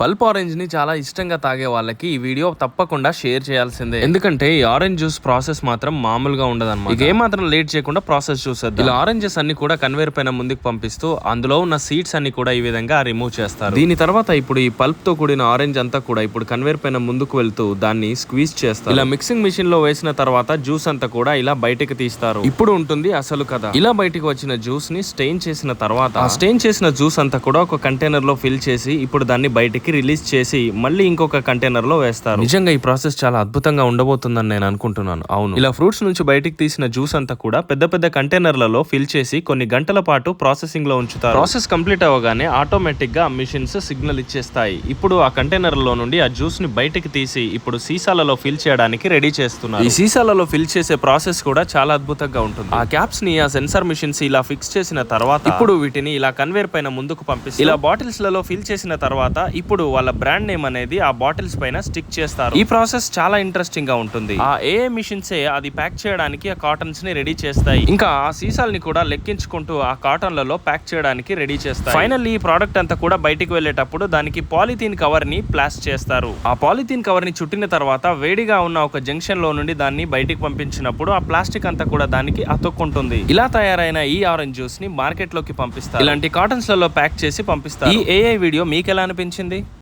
Pulp orange ని చాలా ఇష్టంగా తాగే వాళ్ళకి ఈ వీడియో తప్పకుండా షేర్ చేయాల్సిందే. ఎందుకంటే ఈ ఆరెంజ్ జ్యూస్ ప్రాసెస్ మాత్రం మామూలుగా ఉండదన్నమాట. ఇక ఏమాత్రం లేట్ చేయకుండా ప్రాసెస్ చూసేద్దాం. ఇలా ఆరెంజెస్ అన్ని కూడా కన్వేర్ పైన ముందుకు పంపిస్తూ అందులో ఉన్న సీడ్స్ అన్ని కూడా ఈ విధంగా రిమూవ్ చేస్తారు. దీని తర్వాత ఇప్పుడు ఈ పల్ప్ తో కూడిన ఆరెంజ్ అంతా కూడా ఇప్పుడు కన్వేర్ పైన ముందుకు వెళ్తూ దాన్ని స్క్వీజ్ చేస్తారు. ఇలా మిక్సింగ్ మిషన్ లో వేసిన తర్వాత జ్యూస్ అంతా కూడా ఇలా బయటకు తీస్తారు. ఇప్పుడు ఉంటుంది అసలు కథ. ఇలా బయటకు వచ్చిన జ్యూస్ ని స్టెయిన్ చేసిన తర్వాత ఆ స్టెయిన్ చేసిన జ్యూస్ అంతా కూడా ఒక కంటైనర్ లో ఫిల్ చేసి ఇప్పుడు దాన్ని బయటికి రిలీజ్ చేసి మళ్ళీ ఇంకొక కంటైనర్ లో వేస్తారు. నిజంగా ఈ ప్రాసెస్ చాలా అద్భుతంగా ఉండబోతుందని నేను అనుకుంటున్నాను. అవును, ఇలా ఫ్రూట్స్ నుంచి బయటికి తీసిన జ్యూస్ అంతా కూడా పెద్ద పెద్ద కంటైనర్లలో ఫిల్ చేసి కొన్ని గంటల పాటు ప్రాసెసింగ్ లో ఉంచుతారు. ప్రాసెస్ కంప్లీట్ అవ్వగానే ఆటోమేటిక్ గా మిషన్స్ సిగ్నల్ ఇచ్చేస్తాయి. ఇప్పుడు ఆ కంటైనర్ లో నుండి ఆ జ్యూస్ ని బయటికి తీసి ఇప్పుడు సీసాలలో ఫిల్ చేయడానికి రెడీ చేస్తున్నారు. ఈ సీసాలలో ఫిల్ చేసే ప్రాసెస్ కూడా చాలా అద్భుతంగా ఉంటుంది. ఆ క్యాప్స్ ని ఆ సెన్సార్ మిషన్స్ ఇలా ఫిక్స్ చేసిన తర్వాత ఇప్పుడు వీటిని ఇలా కన్వేర్ పైన ముందుకు పంపిస్తారు. ఇలా బాటిల్స్ లలో ఫిల్ చేసిన తర్వాత ఇప్పుడు వాళ్ళ బ్రాండ్ నేమ్ అనేది ఆ బాటిల్స్ పైన స్టిక్ చేస్తారు. ఈ ప్రాసెస్ చాలా ఇంట్రెస్టింగ్ గా ఉంటుంది. ఆ ఏఏ మిషన్సే అది ప్యాక్ చేయడానికి ఆ కాటన్స్ ని రెడీ చేస్తాయి. ఇంకా ఆ సీసాలని కూడా లెక్కించుకుంటూ ఆ కాటన్లలో ప్యాక్ చేయడానికి రెడీ చేస్తాయి. ఫైనల్లీ ఈ ప్రోడక్ట్ అంతా కూడా బయటికి వెళ్లేటప్పుడు దానికి పాలిథీన్ కవర్ ని ప్లాస్ చేస్తారు. ఆ పాలిథీన్ కవర్ ని చుట్టిన తర్వాత వేడిగా ఉన్న ఒక జంక్షన్ లో నుండి దాన్ని బయటికి పంపించినప్పుడు ఆ ప్లాస్టిక్ అంతా కూడా దానికి అతుక్కుంటుంది. ఇలా తయారైన ఈ ఆరెంజ్ జ్యూస్ ని మార్కెట్ లోకి పంపిస్తారు. ఇలాంటి కాటన్స్ లలో ప్యాక్ చేసి పంపిస్తారు. ఈ ఏఐ వీడియో మీకు ఎలా అనిపించింది?